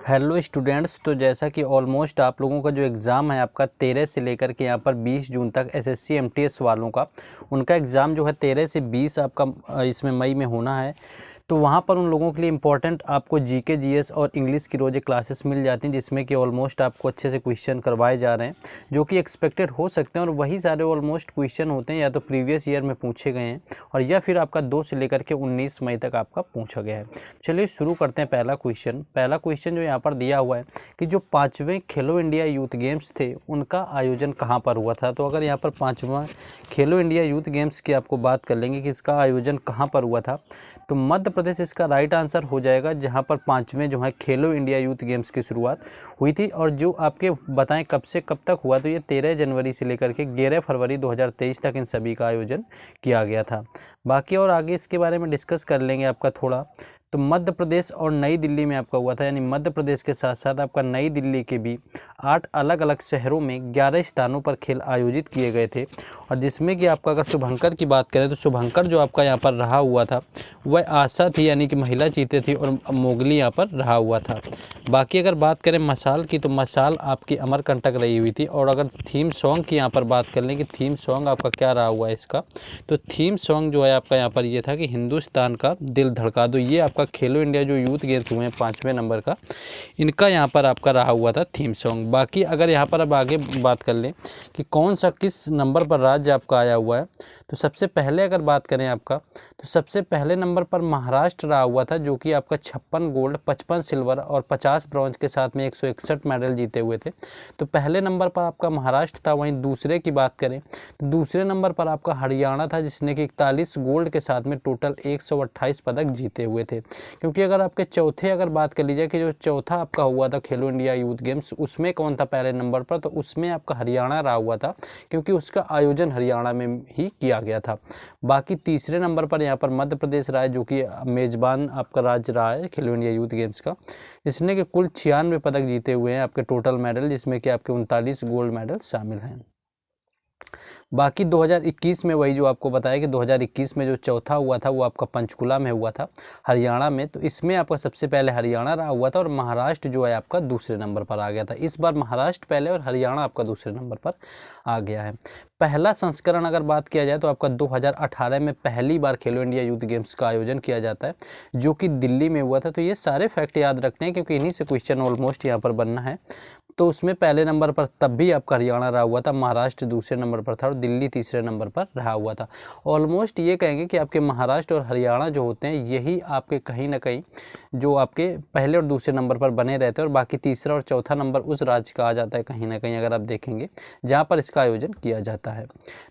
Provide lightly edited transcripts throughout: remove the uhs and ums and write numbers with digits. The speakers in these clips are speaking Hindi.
हेलो स्टूडेंट्स, तो जैसा कि ऑलमोस्ट आप लोगों का जो एग्ज़ाम है आपका 13 से लेकर के यहाँ पर 20 जून तक एसएससी एमटीएस वालों का उनका एग्ज़ाम जो है 13 से 20 आपका इसमें मई में होना है। तो वहाँ पर उन लोगों के लिए इम्पोर्टेंट आपको जीके जीएस और इंग्लिश की रोज़ क्लासेस मिल जाती हैं, जिसमें कि ऑलमोस्ट आपको अच्छे से क्वेश्चन करवाए जा रहे हैं जो कि एक्सपेक्टेड हो सकते हैं। और वही सारे ऑलमोस्ट क्वेश्चन होते हैं या तो प्रीवियस ईयर में पूछे गए हैं और या फिर आपका 2 से लेकर के 19 मई तक आपका पूछा गया है। चलिए शुरू करते हैं। पहला क्वेश्चन जो यहाँ पर दिया हुआ है कि जो 5वें खेलो इंडिया यूथ गेम्स थे उनका आयोजन कहाँ पर हुआ था। तो अगर यहाँ पर 5वां खेलो इंडिया यूथ गेम्स की आपको बात कर लेंगे कि इसका आयोजन कहाँ पर हुआ था, तो मध्य प्रदेश इसका राइट आंसर हो जाएगा, जहाँ पर 5वें जो है खेलो इंडिया यूथ गेम्स की शुरुआत हुई थी। और जो आपके बताएं कब से कब तक हुआ, तो ये 13 जनवरी से लेकर के 11 फरवरी 2023 तक इन सभी का आयोजन किया गया था। बाकी और आगे इसके बारे में डिस्कस कर लेंगे आपका थोड़ा। तो मध्य प्रदेश और नई दिल्ली में आपका हुआ था, यानी मध्य प्रदेश के साथ साथ आपका नई दिल्ली के भी 8 अलग अलग शहरों में 11 स्थानों पर खेल आयोजित किए गए थे। और जिसमें कि आपका अगर शुभंकर की बात करें तो शुभंकर जो आपका यहाँ पर रहा हुआ था वह आशा थी, यानी कि महिला जीते थी, और मोगली यहाँ पर रहा हुआ था। बाकी अगर बात करें मशाल की, तो मशाल आपकी अमरकंटक रही हुई थी। और अगर थीम सॉन्ग की यहाँ पर बात कर लें कि थीम सॉन्ग आपका क्या रहा हुआ है इसका, तो थीम सॉन्ग जो है आपका यहाँ पर ये था कि हिंदुस्तान का दिल धड़का दो। ये आपका खेलो इंडिया जो यूथ गेम्स हुए हैं 5वें नंबर का, इनका यहाँ पर आपका रहा हुआ था थीम सॉन्ग। बाकी अगर यहाँ पर अब आगे बात कर लें कि कौन सा किस नंबर पर राज्य आपका आया हुआ है, तो सबसे पहले अगर बात करें आपका, तो सबसे पहले नंबर पर महाराष्ट्र रहा हुआ था, जो कि आपका 56 गोल्ड, 55 सिल्वर और 50 ब्रॉन्ज के साथ में 161 मेडल जीते हुए थे। तो पहले नंबर पर आपका महाराष्ट्र था। वहीं दूसरे की बात करें तो दूसरे नंबर पर आपका हरियाणा था, जिसने कि 41 गोल्ड के साथ में टोटल 128 पदक जीते हुए थे। क्योंकि अगर आपके चौथे अगर बात कर लीजिए कि जो चौथा आपका हुआ था खेलो इंडिया यूथ गेम्स, उसमें कौन था पहले नंबर पर, तो उसमें आपका हरियाणा रहा हुआ था, क्योंकि उसका आयोजन हरियाणा में ही किया गया था। बाकी तीसरे नंबर पर यहाँ पर मध्य प्रदेश रहा है, जो कि मेजबान आपका राज्य रहा है खेलो इंडिया यूथ गेम्स का, जिसने कि कुल 96 पदक जीते हुए हैं आपके टोटल मेडल, जिसमें कि आपके 39 गोल्ड मेडल शामिल हैं। बाकी 2021 में वही जो आपको बताया कि 2021 में जो चौथा हुआ था वो आपका पंचकुला में हुआ था, हरियाणा में। तो इसमें आपका सबसे पहले हरियाणा रहा हुआ था और महाराष्ट्र जो है आपका दूसरे नंबर पर आ गया था। इस बार महाराष्ट्र पहले और हरियाणा आपका दूसरे नंबर पर आ गया है। पहला संस्करण अगर बात किया जाए तो आपका 2018 में पहली बार खेलो इंडिया यूथ गेम्स का आयोजन किया जाता है, जो कि दिल्ली में हुआ था। तो ये सारे फैक्ट याद रखने हैं, क्योंकि इन्हीं से क्वेश्चन ऑलमोस्ट यहाँ पर बनना है। तो उसमें पहले नंबर पर तब भी आपका हरियाणा रहा हुआ था, महाराष्ट्र दूसरे नंबर पर था और दिल्ली तीसरे नंबर पर रहा हुआ था। ऑलमोस्ट ये कहेंगे कि आपके महाराष्ट्र और हरियाणा जो होते हैं यही आपके कहीं ना कहीं जो आपके पहले और दूसरे नंबर पर बने रहते हैं, और बाकी तीसरा और चौथा नंबर उस राज्य का आ जाता है कहीं ना कहीं, अगर आप देखेंगे जहाँ पर इसका आयोजन किया जाता है।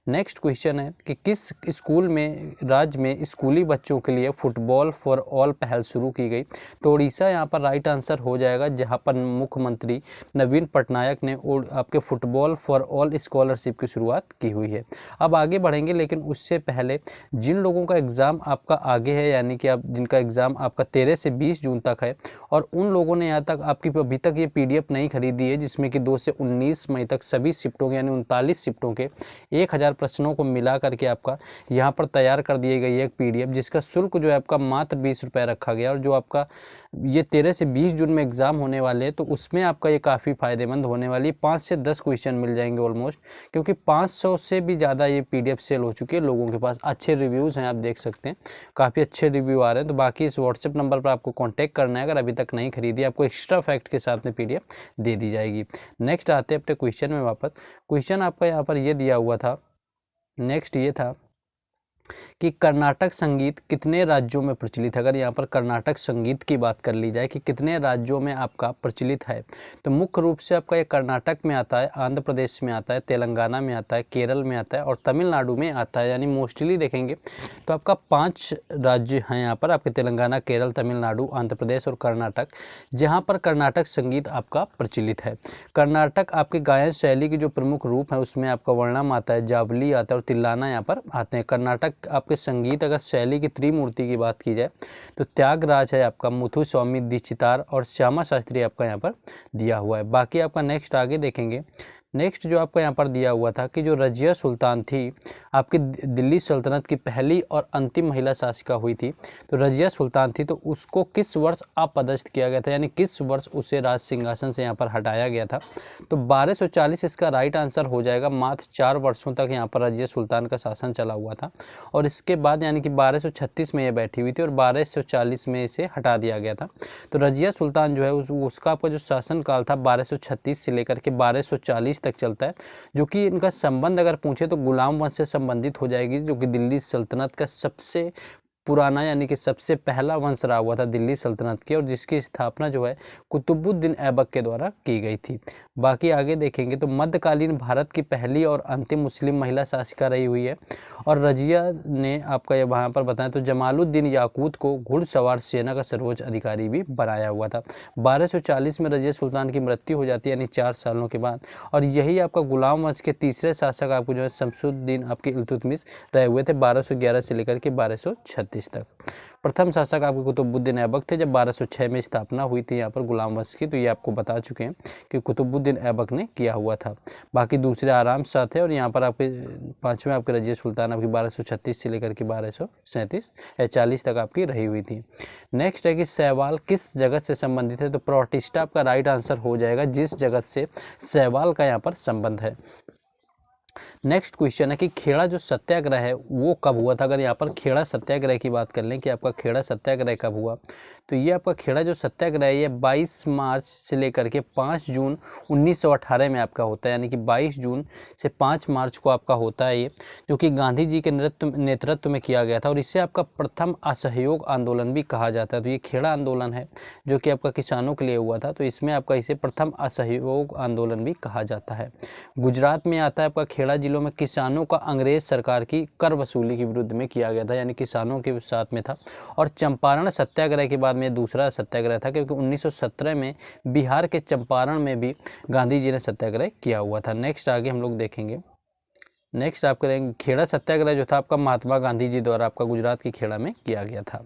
नेक्स्ट क्वेश्चन है कि किस स्कूल में राज्य में स्कूली बच्चों के लिए फुटबॉल फॉर ऑल पहल शुरू की गई। तो उड़ीसा यहाँ पर राइट आंसर हो जाएगा, जहाँ पर मुख्यमंत्री नवीन पटनायक ने आपके फुटबॉल फॉर ऑल स्कॉलरशिप की शुरुआत की हुई है। अब आगे बढ़ेंगे, लेकिन उससे पहले जिन लोगों का एग्ज़ाम आपका आगे है, यानी कि आप जिनका एग्ज़ाम आपका 13 से 20 जून तक है, और उन लोगों ने यहाँ तक आपकी अभी तक ये पीडीएफ नहीं खरीदी है, जिसमें कि 2 से 19 मई तक सभी शिफ्टों के यानी 39 शिफ्टों के 1000 प्रश्नों को मिला करके आपका यहाँ पर तैयार कर दी गई है एक पीडीएफ, जिसका शुल्क जो है आपका मात्र 20 रुपये रखा गया। और जो आपका ये 13 से 20 जून में एग्ज़ाम होने वाले हैं, तो उसमें आपका ये काफ़ी फ़ायदेमंद होने वाली 5 से 10 क्वेश्चन मिल जाएंगे ऑलमोस्ट, क्योंकि 500 से भी ज़्यादा ये पीडीएफ सेल हो चुकी है, लोगों के पास अच्छे रिव्यूज़ हैं, आप देख सकते हैं काफ़ी अच्छे रिव्यू आ रहे हैं। तो बाकी इस व्हाट्सएप नंबर पर आपको कांटेक्ट करना है, अगर अभी तक नहीं खरीदी आपको एक्स्ट्रा फैक्ट के साथ में पीडीएफ दे दी जाएगी। नेक्स्ट आते हैं अपने क्वेश्चन में वापस। क्वेश्चन आपका यहाँ पर ये दिया हुआ था, नेक्स्ट ये था कि कर्नाटक संगीत कितने राज्यों में प्रचलित है। अगर यहाँ पर कर्नाटक संगीत की बात कर ली जाए कि कितने राज्यों में आपका प्रचलित है, तो मुख्य रूप से आपका ये कर्नाटक में आता है, आंध्र प्रदेश में आता है, तेलंगाना में आता है, केरल में आता है और तमिलनाडु में आता है। यानी मोस्टली देखेंगे तो आपका 5 राज्य हैं यहाँ पर आपके, तेलंगाना, केरल, तमिलनाडु, आंध्र प्रदेश और कर्नाटक, जहाँ पर कर्नाटक संगीत आपका प्रचलित है। कर्नाटक आपके गायन शैली के जो प्रमुख रूप है उसमें आपका वर्णम आता है, जावली आता है और तिल्लाना यहाँ पर आते हैं। कर्नाटक आपके संगीत अगर शैली की त्रिमूर्ति की बात की जाए तो त्यागराज है आपका, मुथुस्वामी दीक्षितार और श्यामा शास्त्री आपका यहाँ पर दिया हुआ है। बाकी आपका नेक्स्ट आगे देखेंगे नेक्स्ट जो आपका यहाँ पर दिया हुआ था कि जो रजिया सुल्तान थी आपकी दिल्ली सल्तनत की पहली और अंतिम महिला शासिका हुई थी, तो रजिया सुल्तान थी, तो उसको किस वर्ष अपदस्थ किया गया था, यानी किस वर्ष उसे राज सिंहासन से यहाँ पर हटाया गया था। तो 1240 इसका राइट आंसर हो जाएगा। मात्र 4 वर्षों तक यहाँ पर रजिया सुल्तान का शासन चला हुआ था और इसके बाद यानी कि 1236 में ये बैठी हुई थी और 1240 में इसे हटा दिया गया था। तो रजिया सुल्तान जो है उसका आपका जो शासनकाल था 1236 से लेकर के 1240 तक चलता है, जो कि इनका संबंध अगर पूछे तो गुलाम वंश से संबंधित हो जाएगी, जो कि दिल्ली सल्तनत का सबसे पुराना यानी कि सबसे पहला वंश रहा हुआ था दिल्ली सल्तनत की, और जिसकी स्थापना जो है कुतुबुद्दीन ऐबक के द्वारा की गई थी। बाकी आगे देखेंगे तो मध्यकालीन भारत की पहली और अंतिम मुस्लिम महिला शासिका रही हुई है, और रजिया ने आपका ये वहाँ पर बताया तो जमालुद्दीन याकूत को घुड़सवार सेना का सर्वोच्च अधिकारी भी बनाया हुआ था। 1240 में रजिया सुल्तान की मृत्यु हो जाती है यानी 4 सालों के बाद, और यही आपका गुलाम वंश के तीसरे शासक आपको जो है शमसुद्दीन आपके इल्तुतमिश रहे हुए थे 1211 से लेकर के 1236 तक। प्रथम शासक आपके कुतुबुद्दीन ऐबक थे जब 1206 में स्थापना हुई थी यहाँ पर गुलाम वंश की, तो ये आपको बता चुके हैं कि कुतुबुद्दीन ऐबक ने किया हुआ था। बाकी दूसरे आराम साथ थे, और यहाँ पर आपके पाँचवें आपके रजिया सुल्तान आपकी 1236 से लेकर के 1237 या 40 तक आपकी रही हुई थी। नेक्स्ट है कि सहवाल किस जगत से संबंधित है, तो प्रोटिस्टा आपका राइट आंसर हो जाएगा, जिस जगत से सहवाल का यहाँ पर संबंध है। नेक्स्ट क्वेश्चन है कि खेड़ा जो सत्याग्रह है वो कब हुआ था। अगर यहाँ पर खेड़ा सत्याग्रह की बात कर लें कि आपका खेड़ा सत्याग्रह कब हुआ, तो ये आपका खेड़ा जो सत्याग्रह है ये 22 मार्च से लेकर के 5 जून 1918 में आपका होता है, यानी कि 22 जून से 5 मार्च को आपका होता है ये, जो कि गांधी जी के नेतृत्व में किया गया था, और इसे आपका प्रथम असहयोग आंदोलन भी कहा जाता है। तो ये खेड़ा आंदोलन है जो कि आपका किसानों के लिए हुआ था, तो इसमें आपका इसे प्रथम असहयोग आंदोलन भी कहा जाता है। गुजरात में आता है आपका खेड़ा जिलों में किसानों का अंग्रेज सरकार की कर वसूली के विरुद्ध में किया गया था, यानी किसानों के साथ में था। और चंपारण सत्याग्रह के बाद में दूसरा सत्याग्रह था, क्योंकि 1917 में बिहार के चंपारण में भी गांधी जी ने सत्याग्रह किया हुआ था। नेक्स्ट आगे हम लोग देखेंगे। नेक्स्ट आपको देखेंगे खेड़ा सत्याग्रह जो था आपका महात्मा गांधी जी द्वारा आपका गुजरात की खेड़ा में किया गया था।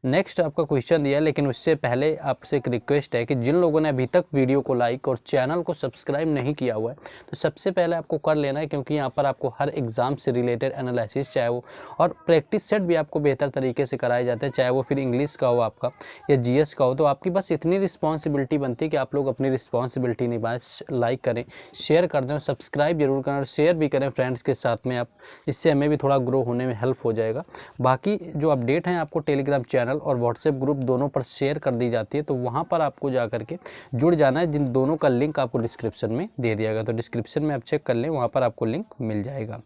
नेक्स्ट आपका क्वेश्चन दिया, लेकिन उससे पहले आपसे एक रिक्वेस्ट है कि जिन लोगों ने अभी तक वीडियो को लाइक और चैनल को सब्सक्राइब नहीं किया हुआ है तो सबसे पहले आपको कर लेना है, क्योंकि यहाँ पर आपको हर एग्जाम से रिलेटेड एनालिसिस चाहे वो और प्रैक्टिस सेट भी आपको बेहतर तरीके से कराए जाते हैं, चाहे वो फिर इंग्लिश का हो आपका या GS का हो। तो आपकी बस इतनी रिस्पॉन्सिबिलिटी बनती है कि आप लोग अपनी रिस्पॉन्सिबिलिटी निभाएं, लाइक करें, शेयर कर दें, सब्सक्राइब जरूर करें और शेयर भी करें फ्रेंड्स के साथ में आप, इससे हमें भी थोड़ा ग्रो होने में हेल्प हो जाएगा। बाकी जो अपडेट हैं आपको टेलीग्राम चैनल और व्हाट्सएप ग्रुप दोनों पर शेयर कर दी जाती है, तो वहाँ पर आपको जा करके जुड़ जाना है, जिन दोनों का लिंक आपको डिस्क्रिप्शन में दे दिया गया, तो डिस्क्रिप्शन में आप चेक कर लें, वहाँ पर आपको लिंक मिल जाएगा।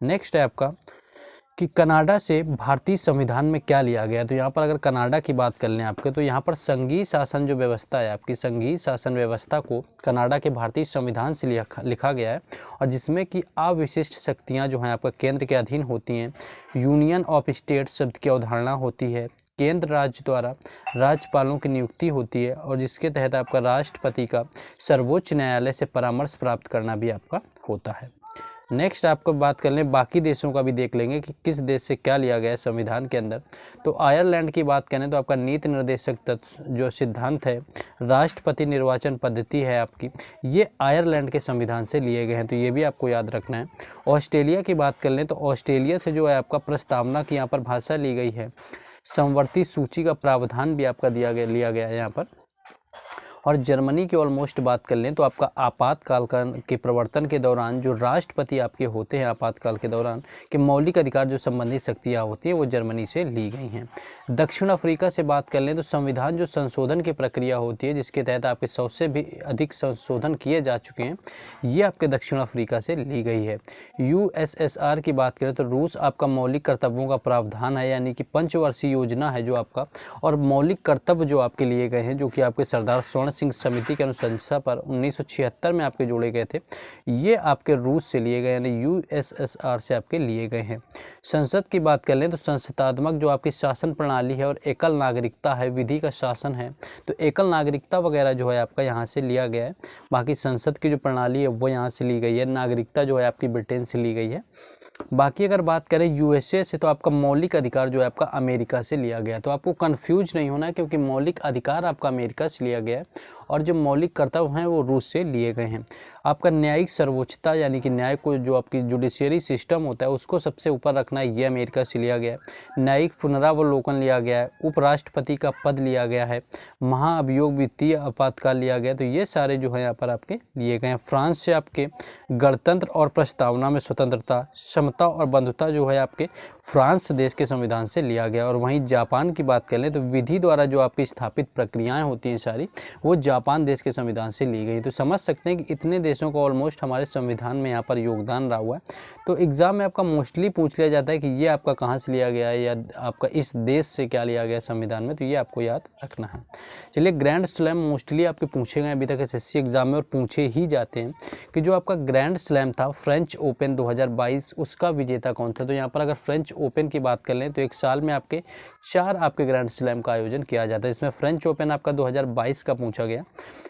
नेक्स्ट है आपका कि कनाडा से भारतीय संविधान में क्या लिया गया। तो यहाँ पर अगर कनाडा की बात कर लें आपके, तो यहाँ पर संघीय शासन जो व्यवस्था है आपकी, संघीय शासन व्यवस्था को कनाडा के भारतीय संविधान से लिखा गया है, और जिसमें कि अविशिष्ट शक्तियाँ जो हैं आपका केंद्र के अधीन होती हैं। यूनियन ऑफ स्टेट्स शब्द की अवधारणा होती है। केंद्र राज्य द्वारा राज्यपालों की नियुक्ति होती है, और जिसके तहत आपका राष्ट्रपति का सर्वोच्च न्यायालय से परामर्श प्राप्त करना भी आपका होता है। नेक्स्ट आपको बात कर लें, बाकी देशों का भी देख लेंगे कि किस देश से क्या लिया गया है संविधान के अंदर। तो आयरलैंड की बात करें तो आपका नीति निर्देशक तत्व जो सिद्धांत है, राष्ट्रपति निर्वाचन पद्धति है आपकी, ये आयरलैंड के संविधान से लिए गए हैं, तो ये भी आपको याद रखना है। ऑस्ट्रेलिया की बात कर लें तो ऑस्ट्रेलिया से जो है आपका प्रस्तावना की यहाँ पर भाषा ली गई है। समवर्ती सूची का प्रावधान भी आपका लिया गया है यहाँ पर। और जर्मनी की ऑलमोस्ट बात कर लें तो आपका आपातकाल के प्रवर्तन के दौरान जो राष्ट्रपति आपके होते हैं आपातकाल के दौरान के मौलिक अधिकार जो संबंधित शक्तियाँ होती हैं वो जर्मनी से ली गई हैं। दक्षिण अफ्रीका से बात कर लें तो संविधान जो संशोधन की प्रक्रिया होती है, जिसके तहत आपके 100 से भी अधिक संशोधन किए जा चुके हैं, ये आपके दक्षिण अफ्रीका से ली गई है। USSR की बात करें तो रूस आपका मौलिक कर्तव्यों का प्रावधान है, यानी कि पंचवर्षीय योजना है जो आपका, और मौलिक कर्तव्य जो आपके लिए गए हैं जो कि आपके सरदार स्वर्ण सिंह समिति की अनुशंसा पर 1976 में आपके जोड़े गए थे, ये आपके रूस से लिए गए यानी USSR से आपके लिए गए हैं। संसद की बात कर लें तो संसदात्मक जो आपकी शासन प्रणाली है और एकल नागरिकता है, विधि का शासन है, तो एकल नागरिकता वगैरह जो है आपका यहाँ से लिया गया है। बाकी संसद की जो प्रणाली है वो यहाँ से ली गई है, नागरिकता जो है आपकी ब्रिटेन से ली गई है। बाकी अगर बात करें USA से तो आपका मौलिक अधिकार जो है आपका अमेरिका से लिया गया है, तो आपको कंफ्यूज नहीं होना है क्योंकि मौलिक अधिकार आपका अमेरिका से लिया गया है और जो मौलिक कर्तव्य हैं वो रूस से लिए गए हैं। आपका न्यायिक सर्वोच्चता यानी कि न्याय को जो आपकी जुडिशियरी सिस्टम होता है उसको सबसे ऊपर रखना, ये अमेरिका से लिया गया है। न्यायिक पुनरावलोकन लिया गया है, उपराष्ट्रपति का पद लिया गया है, महाअभियोग वित्तीय आपातकाल लिया गया, तो ये सारे जो है यहाँ पर आपके लिए गए हैं। फ्रांस से आपके गणतंत्र और प्रस्तावना में स्वतंत्रता, समता और बंधुता जो है आपके फ्रांस देश के संविधान से लिया गया। और वहीं जापान की बात कर लें तो विधि द्वारा जो आपकी स्थापित प्रक्रियाएं होती हैं सारी, वो जापान देश के संविधान से ली गई। तो समझ सकते हैं कि इतने देशों का ऑलमोस्ट हमारे संविधान में यहाँ पर योगदान रहा हुआ है। तो एग्जाम में आपका मोस्टली पूछ लिया जाता है कि ये आपका कहाँ से लिया गया है या आपका इस देश से क्या लिया गया संविधान में, तो ये आपको याद रखना है। चलिए, ग्रैंड स्लैम मोस्टली आपके पूछे गए अभी तक एसएससी एग्जाम में और पूछे ही जाते हैं कि जो आपका ग्रैंड स्लैम था फ्रेंच ओपन 2022, उसका विजेता कौन था। तो यहाँ पर अगर फ्रेंच ओपन की बात कर लें तो एक साल में आपके 4 आपके ग्रैंड स्लैम का आयोजन किया जाता है। इसमें फ्रेंच ओपन आपका 2022 का पूछा गया।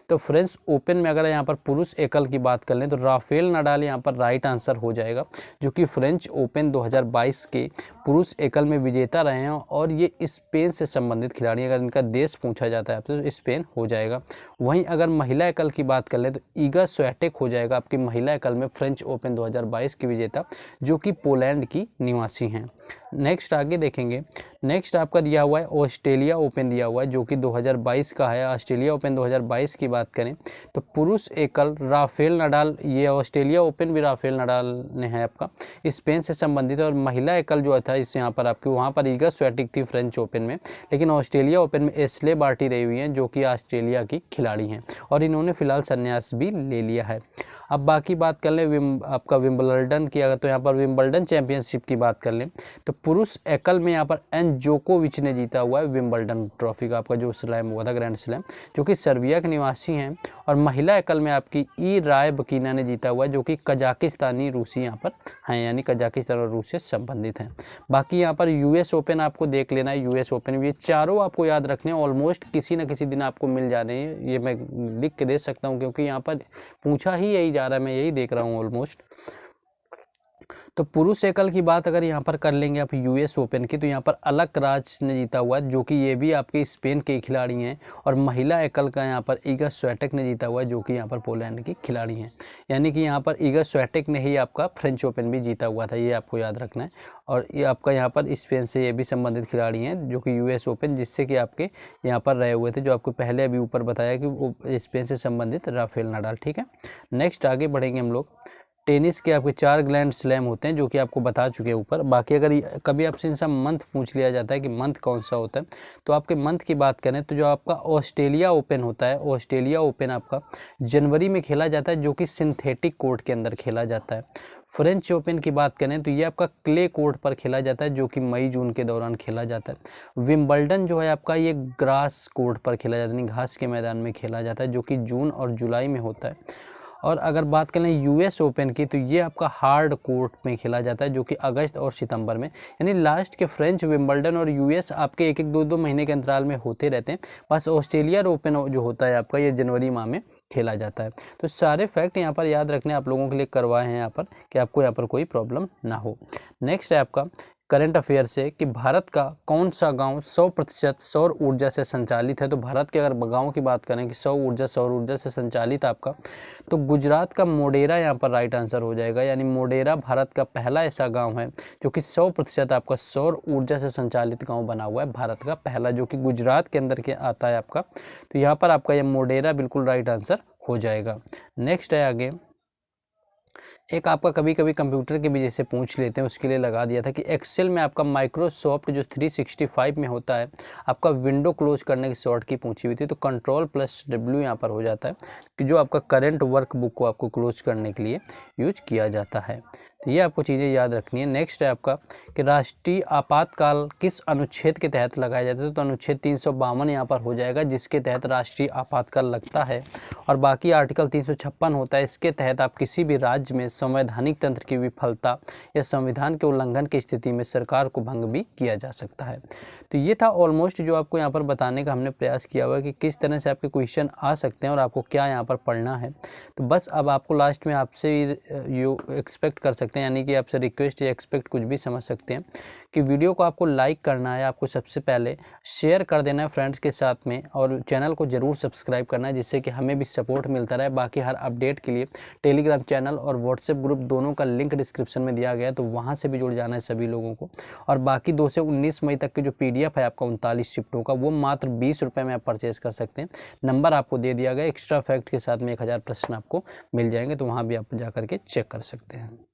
तो फ्रेंच ओपन में अगर यहाँ पर पुरुष एकल की बात कर लें तो राफेल नडाल यहाँ पर राइट आंसर हो जाएगा, जो कि फ्रेंच ओपन 2022 के पुरुष एकल में विजेता रहे हैं और ये स्पेन से संबंधित खिलाड़ी, अगर इनका देश पूछा जाता है आपसे तो स्पेन हो जाएगा। वहीं अगर महिला एकल की बात कर लें तो ईगा स्विएटेक हो जाएगा आपकी महिला एकल में फ्रेंच ओपन 2022 की विजेता, जो कि पोलैंड की निवासी हैं। नेक्स्ट आगे देखेंगे, नेक्स्ट आपका दिया हुआ है ऑस्ट्रेलिया ओपन दिया हुआ है, जो कि 2022 का है। ऑस्ट्रेलिया ओपन 2022 की बात करें तो पुरुष एकल राफेल नडाल, ये ऑस्ट्रेलिया ओपन भी राफेल नडाल ने है आपका, स्पेन से संबंधित। और महिला एकल जो था इस यहाँ पर आपकी, वहाँ पर ईगा स्विएटेक थी फ्रेंच ओपन में, लेकिन ऑस्ट्रेलिया ओपन में एश्ले बार्टी रही हुई हैं, जो कि ऑस्ट्रेलिया की खिलाड़ी हैं और इन्होंने फिलहाल संन्यास भी ले लिया है। अब बाकी बात कर लें आपका विंबलडन की, अगर तो यहाँ पर विंबलडन चैंपियनशिप की बात कर लें तो पुरुष एकल में यहाँ पर एन जोकोविच ने जीता हुआ है विंबलडन ट्रॉफी का आपका जो स्लैम हुआ था ग्रैंड स्लैम, जो कि सर्बिया के निवासी हैं। और महिला एकल में आपकी ई राय बकीना ने जीता हुआ है, जो कि कजाकिस्तानी रूसी यहाँ पर हैं, यानी कजाकिस्तान और रूस से संबंधित हैं। बाकी यहाँ पर यूएस ओपन आपको देख लेना है, यूएस ओपन ये चारों आपको याद रखने हैं, ऑलमोस्ट किसी न किसी दिन आपको मिल जाने हैं, ये मैं लिख के दे सकता हूँ क्योंकि यहाँ पर पूछा ही यही जा रहा है, मैं यही देख रहा हूँ ऑलमोस्ट। तो पुरुष एकल की बात अगर यहाँ पर कर लेंगे आप यूएस ओपन की, तो यहाँ पर अलक राज ने जीता हुआ है, जो कि ये भी आपके स्पेन के खिलाड़ी हैं। और महिला एकल का यहाँ पर ईगा स्विएटेक ने जीता हुआ है, जो कि यहाँ पर पोलैंड की खिलाड़ी हैं, यानी कि यहाँ पर ईगा स्विएटेक ने ही आपका फ्रेंच ओपन भी जीता हुआ था, ये आपको याद रखना है। और ये आपका यहाँ पर स्पेन से ये भी संबंधित खिलाड़ी हैं, जो कि यूएस ओपन जिससे कि आपके यहाँ पर रहे हुए थे, जो आपको पहले अभी ऊपर बताया कि वो स्पेन से संबंधित राफेल नडाल। ठीक है, नेक्स्ट आगे बढ़ेंगे हम लोग। टेनिस के आपके 4 ग्रैंड स्लैम होते हैं, जो कि आपको बता चुके हैं ऊपर। बाकी अगर कभी आपसे इनसा मंथ पूछ लिया जाता है कि मंथ कौन सा होता है, तो आपके मंथ की बात करें तो जो आपका ऑस्ट्रेलिया ओपन होता है, ऑस्ट्रेलिया ओपन आपका जनवरी में खेला जाता है, जो कि सिंथेटिक कोर्ट के अंदर खेला जाता है। फ्रेंच ओपन की बात करें तो ये आपका क्ले कोर्ट पर खेला जाता है, जो कि मई जून के दौरान खेला जाता है। विंबलडन जो है आपका ये ग्रास कोर्ट पर खेला जाता है, यानी घास के मैदान में खेला जाता है, जो कि जून और जुलाई में होता है। और अगर बात करें यूएस ओपन की, तो ये आपका हार्ड कोर्ट में खेला जाता है, जो कि अगस्त और सितंबर में, यानी लास्ट के फ्रेंच, विंबलडन और यूएस आपके एक एक दो महीने के अंतराल में होते रहते हैं। बस ऑस्ट्रेलिया ओपन जो होता है आपका ये जनवरी माह में खेला जाता है। तो सारे फैक्ट यहाँ पर याद रखने आप लोगों के लिए करवाए हैं यहाँ पर, कि आपको यहाँ पर कोई प्रॉब्लम ना हो। नेक्स्ट है आपका करंट अफेयर से कि भारत का कौन सा गांव 100% सौर ऊर्जा से संचालित है। तो भारत के अगर गाँव की बात करें कि सौर ऊर्जा से संचालित आपका, तो गुजरात का मोडेरा यहाँ पर राइट आंसर हो जाएगा, यानी मोडेरा भारत का पहला ऐसा गांव है जो कि 100% आपका सौर ऊर्जा से संचालित गांव बना हुआ है, भारत का पहला, जो कि गुजरात के अंदर के आता है आपका। तो यहाँ पर आपका ये मोडेरा बिल्कुल राइट आंसर हो जाएगा। नेक्स्ट है आगे, एक आपका कभी कभी कंप्यूटर के भी जैसे पूछ लेते हैं, उसके लिए लगा दिया था कि एक्सेल में आपका माइक्रोसॉफ्ट जो 365 में होता है, आपका विंडो क्लोज करने की शॉर्ट की पूछी हुई थी, तो Ctrl+W यहाँ पर हो जाता है कि जो आपका करंट वर्कबुक को आपको क्लोज करने के लिए यूज किया जाता है। तो ये आपको चीज़ें याद रखनी है। नेक्स्ट है आपका कि राष्ट्रीय आपातकाल किस अनुच्छेद के तहत लगाया जाता है। तो अनुच्छेद 352 यहाँ पर हो जाएगा, जिसके तहत राष्ट्रीय आपातकाल लगता है। और बाकी आर्टिकल 356 होता है, इसके तहत आप किसी भी राज्य में संवैधानिक तंत्र की विफलता या संविधान के उल्लंघन की स्थिति में सरकार को भंग भी किया जा सकता है। तो ये था ऑलमोस्ट जो आपको यहाँ पर बताने का हमने प्रयास किया हुआ है कि किस तरह से आपके क्वेश्चन आ सकते हैं और आपको क्या यहाँ पर पढ़ना है। तो बस अब आपको लास्ट में आपसे यू एक्सपेक्ट कर सकते हैं, यानी कि आपसे रिक्वेस्ट या एक्सपेक्ट कुछ भी समझ सकते हैं कि वीडियो को आपको लाइक करना है, आपको सबसे पहले शेयर कर देना है फ्रेंड्स के साथ में, और चैनल को ज़रूर सब्सक्राइब करना है, जिससे कि हमें भी सपोर्ट मिलता रहे। बाकी हर अपडेट के लिए टेलीग्राम चैनल और व्हाट्सएप ग्रुप दोनों का लिंक डिस्क्रिप्शन में दिया गया है, तो वहाँ से भी जुड़ जाना है सभी लोगों को। और बाकी 2 से 19 मई तक की जो PDF है आपका 39 शिफ्टों का, वो मात्र 20 रुपये में आप परचेज कर सकते हैं। नंबर आपको दे दिया गया, एक्स्ट्रा फैक्ट के साथ में 1000 प्रश्न आपको मिल जाएंगे, तो वहाँ भी आप जा करके चेक कर सकते हैं।